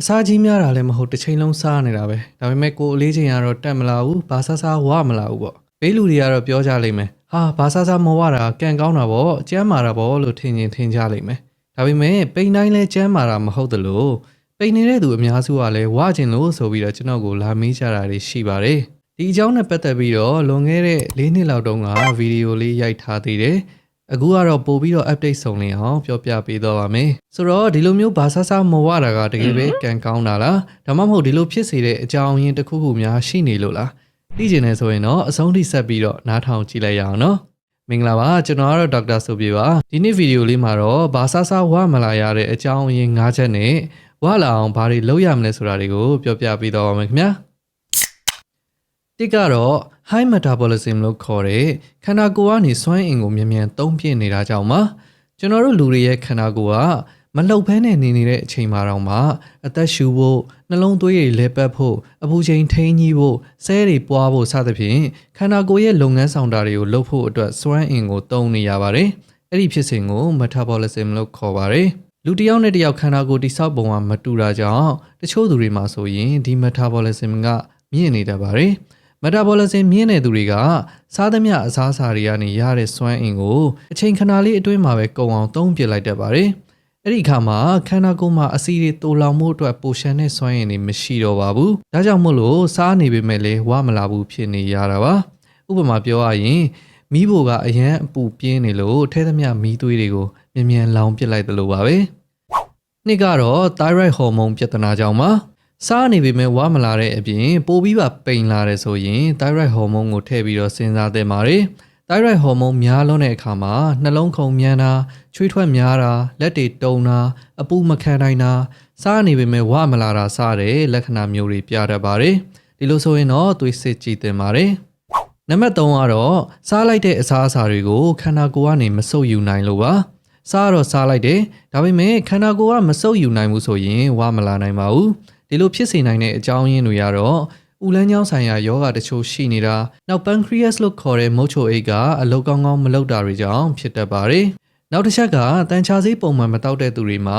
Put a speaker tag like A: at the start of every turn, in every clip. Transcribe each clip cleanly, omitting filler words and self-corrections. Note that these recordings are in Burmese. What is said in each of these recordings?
A: အစားကြီးများတာလည်းမဟုတ်တစ်ချိန်လုံးစားနေတာပဲဒါပေမဲ့ကိုယ်အလေးချိန်ကတော့တက်မလာဘူးဘာဆဆဝမလာဘူးပေါ့ဘေးလူတွေကတော့ပြောကြလိမ့်မယ်ဟာဘာဆဆမဝတာကန်ကောင်းတာပေါ့ကျမ်းမာတာပေါ့လို့ထင်ကြလိမ့်မယ်ဒါပေမဲ့ပိန်တိုင်းလဲကျမ်းမာတာမဟုတ်သလိုပိန်နေတဲ့သူအများစုကလည်းဝကျင်လို့ဆိုပြီးတော့ကျွန်တော်ကိုလာမေးကြတာတွေရှိပါတယ်ဒီအကြောင်းနဲ့ပတ်သက်ပြီးတော့လွန်ခဲ့တဲ့၄နှစ်လောက်တုန်းကဗီဒီယိုလေးရိုက်ထားသေးတယ်အခုကတော့ပို့ပြီးတော့ update ဆုံးလင်းအောင်ပြောပြပေးတော့ပါမယ်ဆိုတော့ဒီလိုမျိုးဘာဆဆမဝတာကတကယ်ပဲကန်ကောင်းတာလားဒါမှမဟုတ်ဒီလိုဖြစ်စေတဲ့အကြောင်းရင်းတစ်ခုခုများရှိနေလို့လားသိချင်တယ်ဆိုရင်တော့အဆုံးထိဆက်ပြီးတော့နားထောင်ကြည့်လိုက်ရအောင်နော်မင်္ဂလာပါကျွန်တော်ကတော့ဒေါက်တာဆိုပြေပါဒီနေ့ဗီဒီယိုလေးမှာတော့ဘာဆဆဝမလာရတဲ့အကြောင်းရင်း၅ချက်နဲ့ဝလာအောင်ဘာတွေလုပ်ရမလဲဆိုတာတွေကိုပြောပြပေးတော့ပါမယ်ခင်ဗျာတစ်ကတော့ high metabolism လို့ခေါ်တဲ့ခန္ဓာကိုယ်ကနေစွမ်းအင်ကိုမြန်သုံးပြနေတာကြောင့်ပါကျွန်တော်တို့လူတွေရဲ့ခန္ဓာကိုယ်ကမလှုပ်ဖဲနဲ့နေနေတဲ့အချိန်မှာတော့မှအသက်ရှူဖို့နှလုံးသွေးတွေလဲပတ်ဖို့အပူချိန်ထိန်းကြီးဖို့ဆဲတွေပွားဖို့စသဖြင့်ခန္ဓာကိုယ်ရဲ့လုပ်ငန်းဆောင်တာတွေကိုလုပ်ဖို့အတွက်စွမ်းအင်ကိုသုံးနေရပါတယ်အဲ့ဒီဖြစ်စဉ်ကို metabolism လို့ခေါ်ပါတယ်လူတစ်ယောက်နဲ့တစ်ယောက်ခန္ဓာကိုယ်တိဆောက်ပုံကမတူတာကြောင့်တချို့သူတွေမှာဆိုရင်ဒီ metabolism ကမြင့်နေတတ်ပါတယ်metabolism မြင့်တဲ့သူတွေကစားသမျှအစားအစာတွေကနေရတဲ့စွမ်းအင်ကိုအချိန်ခဏလေးအတွင်းမှာပဲကုန်အောင်သုံးပြလိုက်တတ်ပါတယ်။အဲ့ဒီအခါမှာခန္ဓာကိုယ်မှာအဆီတွေတိုးလောင်မှုအတွက်ပိုရှမ်းတဲ့စွမ်းအင်တွေမရှိတော့ပါဘူး။ဒါကြောင့်မို့လို့စားနေပေမဲ့လည်းဝမလာဘူးဖြစ်နေရတာပါ။ဥပမာပြောရရင်မီးဖိုကအရန်အပူပြင်းနေလို့ထဲသမျှမီးသွေးတွေကိုမြန်လောင်ပစ်လိုက်သလိုပါပဲ။နှစ်ကတော့ thyroid hormone ပြဿနာကြောင့်ပါစားနေပေမဲ့ဝါမလာတဲ့အပြင်ပိုပြီးပါပိန်လာတယ်ဆိုရင် thyroid hormone ကိုထည့်ပြီးတော့စဉ်းစားသင့်ပါတယ်။ thyroid hormone များလွန်းတဲ့အခါမှာနှလုံးခုန်မြန်တာချွေးထွက်များတာလက်တွေတုန်တာအပူမခံနိုင်တာစားနေပေမဲ့ဝါမလာတာစတဲ့လက္ခဏာမျိုးတွေပြတတ်ပါတယ်။ဒီလိုဆိုရင်တော့သွေးစစ်ကြည့်သင့်ပါတယ်။နံပါတ်3ကတော့စားလိုက်တဲ့အစားအစာတွေကိုခန္ဓာကိုယ်ကနေမဆုပ်ယူနိုင်လို့ပါ။စားတော့စားလိုက်တယ်ဒါပေမဲ့ခန္ဓာကိုယ်ကမဆုပ်ယူနိုင်ဘူးဆိုရင်ဝါမလာနိုင်ပါဘူး။ဒီလိုဖြစ်စေနိုင်တဲ့အကြောင်းရင်းတွေကတော့ဥလန်းချောင်းဆိုင်ရာယောဂတချို့ရှိနေတာနောက် pancreas လို့ခေါ်တဲ့မုတ်ချိုအိတ်ကအလုပ်ကောင်းကောင်းမလုပ်တာတွေကြောင့်ဖြစ်တတ်ပါတယ်။နောက်တစ်ချက်ကတန်ချာဆေးပုံမှန်မတောက်တဲ့သူတွေမှာ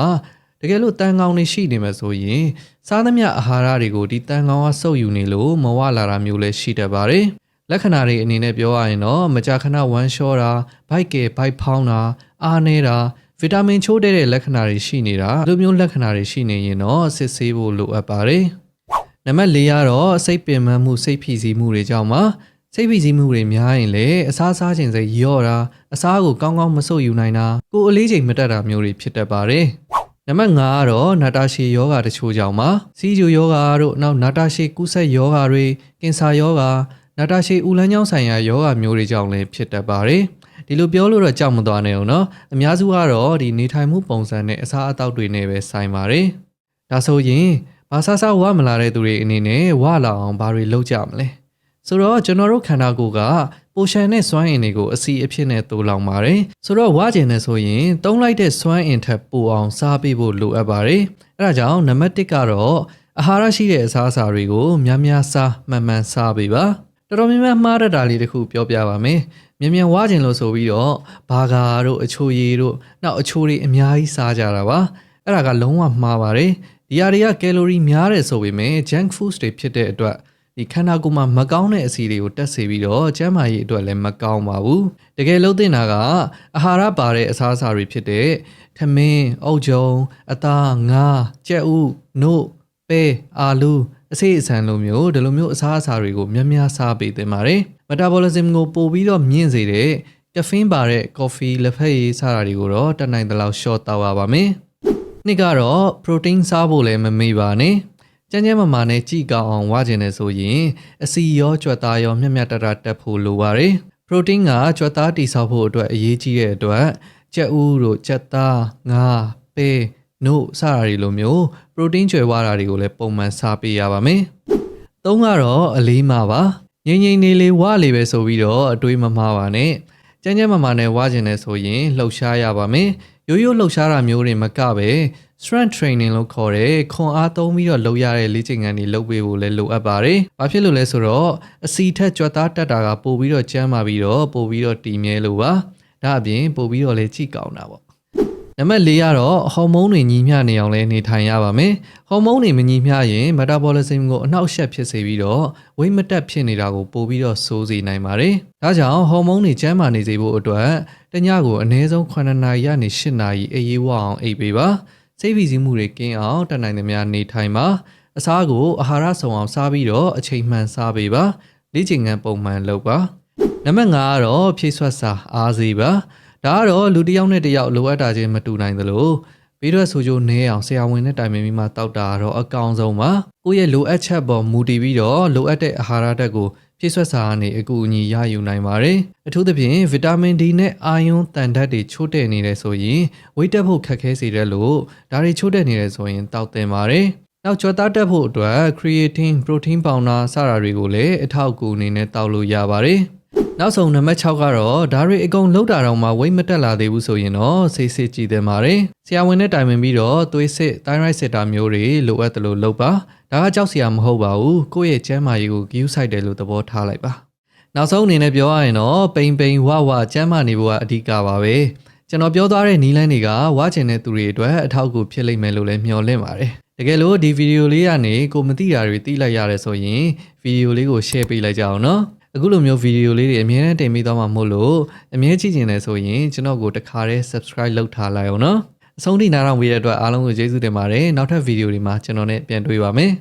A: တကယ်လို့တန်ကောင်တွေရှိနေမှာဆိုရင်စားသမျှအာဟာရတွေကိုဒီတန်ကောင်ကစုပ်ယူနေလို့မဝလာတာမျိုးလည်းရှိတတ်ပါတယ်။လက္ခဏာတွေအနေနဲ့ပြောရရင်တော့မကြာခဏဝမ်းလျှောတာဘိုက်ကဲဘိုက်ဖောင်းတာအားနေတာဗီတာမင်ချိုးတဲ့လက္ခဏာတွေရှိနေတာဒီလိုမျိုးလက္ခဏာတွေရှိနေရင်တော့စစ်ဆေးဖို့လိုအပ်ပါတယ်။နံပါတ်4ကတော့စိတ်ပင်ပန်းမှုစိတ်ဖိစီးမှုတွေကြောင့်ပါစိတ်ဖိစီးမှုတွေများရင်လည်းအစားစားခြင်းစိတ်လျော့တာအစားကိုကောင်းကောင်းမဆုပ်ယူနိုင်တာကိုယ်အလေးချိန်မတက်တာမျိုးတွေဖြစ်တတ်ပါတယ်။နံပါတ်5ကတော့နာတာရှည်ယောဂတချို့ကြောင့်ပါစီးကျူယောဂတို့နောက်နာတာရှည်ကူးစက်ယောဂတွေကင်ဆာယောဂနာတာရှည်ဥလန်းချောင်းဆိုင်ရာယောဂမျိုးတွေကြောင့်လည်းဖြစ်တတ်ပါတယ်။ဒီလိုပြောလို့တော့ကြောက်မသွားနဲ့အောင်နော်အများစုကတော့ဒီနေထိုင်မှုပုံစံနဲ့အစားအသောက်တွေနဲ့ပဲဆိုင်ပါတယ်ဒါဆိုရင်ဘာဆဆဝမလာတဲ့သူတွေအနေနဲ့ဝလာအောင်ဘာတွေလုပ်ကြမလဲဆိုတော့ကျွန်တော်တို့ခန္ဓာကိုယ်ကပိုရှန်တဲ့စွမ်းအင်တွေကိုအစီအဖြစ်နဲ့တိုးလောင်ပါတယ်ဆိုတော့ဝကျင်နေဆိုရင်တုံးလိုက်တဲ့စွမ်းအင်ထက်ပိုအောင်စားပေးဖို့လိုအပ်ပါတယ်အဲဒါကြောင့်နံပါတ်1ကတော့အာဟာရရှိတဲ့အစားအစာတွေကိုများများစားမှန်မှန်စားပေးပါတော်တော်များများမှားတတ်တာလေးတခုပြောပြပါမယ်မြန်ဝါကျင်လို့ဆိုပြီးတော့ဘာဂါတို့အချိုရည်တို့နောက်အချိုတွေအများကြီးစားကြတာပါအဲ့ဒါကလုံးဝမှားပါတယ်ဒီအရာတွေကကယ်လိုရီများတယ်ဆိုပေမဲ့ junk foods တွေဖြစ်တဲ့အတွက်ဒီခန္ဓာကိုယ်မှာမကောင်းတဲ့အဆီတွေကိုတက်စေပြီးတော့ကျန်းမာရေးအတွက်လည်းမကောင်းပါဘူးတကယ်လို့သင့်တာကအာဟာရပါတဲ့အစားအစာတွေဖြစ်တဲ့ထမင်းအုတ်ဂျုံအသားငါးကြက်ဥနို့ပဲအာလူအစိအစံလိုမျိုးဒီလိုမျိုးအစားအစာတွေကိုများများစားပေးသင့်ပါတယ် metabolism ကိုပို့ပြီးတော့မြင့်စေတဲ့ caffeine ပါတဲ့ coffee လက်ဖက်ရည်စားတာတွေကိုတော့တတ်နိုင်သလောက် short တောက်ရပါမယ်နှစ်ကတော့ protein စားဖို့လည်းမမေ့ပါနဲ့ကျန်းကျန်းမာမာနဲ့ကြည်ကောင်းအောင်ဝါကျင်နေဆိုရင်အစီရောကြွက်သားရောမျက်မျက်တတတက်ဖို့လိုပါတယ် protein ကကြွက်သားတိဆောက်ဖို့အတွက်အရေးကြီးတဲ့အတွက်ကြက်ဥတို့ကြက်သားငါးပဲနို့စတာတွေလိုမျိုး protein ကျွဲဝါတာတွေကိုလည်းပုံမှန်စားပေးရပါမယ်။သုံးကတော့အလေးမှာပါ။ငိမ့်နေလေးဝါလေးပဲဆိုပြီးတော့အတွေးမမှားပါနဲ့။ကျန်းမာမာနဲ့ဝါကျင်နေဆိုရင်လှုပ်ရှားရပါမယ်။ရိုးရိုးလှုပ်ရှားတာမျိုးတွေမကပဲ strength training လို့ခေါ်တဲ့ခွန်အားသုံးပြီးတော့လုပ်ရတဲ့လေ့ကျင့်ခန်းတွေလုပ်ပေးဖို့လည်းလိုအပ်ပါတယ်။ဘာဖြစ်လို့လဲဆိုတော့အစီထက်ကြွက်သားတက်တာကပို့ပြီးတော့ကျန်းမာပြီးတော့ပို့ပြီးတော့တည်မြဲလို့ပါ။ဒါအပြင်ပို့ပြီးတော့လည်းကြည်ကောင်းတာပေါ့။ န နံပါတ်4ကတော့ဟော်မုန်းတွေညီမျှနေအောင်လဲနေထိုင်ရပါမယ်။ဟော်မုန်းတွေမညီမျှရင် metabolism ကိုအနှောက်အယှက်ဖြစ်စေပြီးတော့ဝိတ်မတက်ဖြစ်နေတာကိုပိုပြီးတော့ဆိုးစေနိုင်ပါတယ်။ဒါကြောင့်ဟော်မုန်းတွေကျန်းမာနေစေဖို့အတွက်တညကိုအနည်းဆုံး9နာရီကနေ10နာရီအေးရေးဝအောင်အိပ်ပေးပါ။စိတ်ဖိစီးမှုတွေကင်းအောင်တတ်နိုင်သမျှနေထိုင်ပါ။အစားကိုအာဟာရစုံအောင်စားပြီးတော့အချိန်မှန်စားပေးပါ။လေ့ကျင့်ခန်းပုံမှန်လုပ်ပါ။နံပါတ်5ကတော့ဖြည့်ဆွတ်စာအားစေပါ။ဒါကတော့လူတစ်ယောက်နဲ့တစ်ယောက်လိုအပ်တာချင်းမတူနိုင်သလိုဘေးထွက်ဆိုကြနည်းအောင်ဆရာဝန်နဲ့တိုင်ပင်ပြီးမှတောက်တာတော့အကောင်းဆုံးပါကိုယ့်ရဲ့လိုအပ်ချက်ပေါ်မူတည်ပြီးတော့လိုအပ်တဲ့အာဟာရဓာတ်ကိုဖြည့်ဆွတ်စာကနေအကူအညီရယူနိုင်ပါတယ်အထူးသဖြင့်ဗီတာမင် D နဲ့အာယွန်းတန်ဓာတ်တွေချို့တဲ့နေတယ်ဆိုရင်ဝိတ်တက်ဖို့ခက်ခဲစေတယ်လို့ဒါတွေချို့တဲ့နေတယ်ဆိုရင်တောက်တင်ပါတယ်နောက်ကြွက်သားတက်ဖို့အတွက် creatine protein powder စတာတွေကိုလည်းအထောက်အကူအနေနဲ့တောက်လို့ရပါတယ်နောက်ဆုံးနံပါတ်6ကတော့ဒါတွေအကုန်လောက်တာတော့မှဝိတ်မတက်လာသေးဘူးဆိုရင်တော့ဆေးစစ်ကြည့်သင့်ပါတယ်ဆရာဝန်နဲ့တိုင်ပင်ပြီးတော့သွေးစစ် thyroid စစ်တာမျိုးတွေလိုအပ်တယ်လို့လုပ်ပါဒါကကြောက်စရာမဟုတ်ပါဘူးကိုယ့်ရဲ့ကျန်းမာရေးကိုဂရုစိုက်တယ်လို့သဘောထားလိုက်ပါနောက်ဆုံးအနေနဲ့ပြောရရင်တော့ပိန်ဝကျန်းမာနေဖို့ကအဓိကပါပဲကျွန်တော်ပြောသွားတဲ့နီးလန်းတွေကဝါချင်တဲ့သူတွေအတွက်အထောက်အကူဖြစ်လိမ့်မယ်လို့လည်းမျှော်လင့်ပါတယ်တကယ်လို့ဒီဗီဒီယိုလေးကနေကိုမသိတာတွေသိလိုက်ရတယ်ဆိုရင်ဗီဒီယိုလေးကို share ပေးလိုက်ကြအောင်နော်အခုလိုမျိုးဗီဒီယိုလေးတွေအမြဲတမ်းတင်ပေးသွားမှာမို့လို့အမြဲကြည့်နေတယ်ဆိုရင်ကျွန်တော်ကိုတခါတည်း subscribe လုပ်ထားလိုက်အောင်နော်အဆုံးထိနားထောင်ပေးတဲ့အတွက်အားလုံးကိုကျေးဇူးတင်ပါတယ်နောက်ထပ်ဗီဒီယိုတွေမှာကျွန်တော်နဲ့ပြန်တွေ့ပါမယ်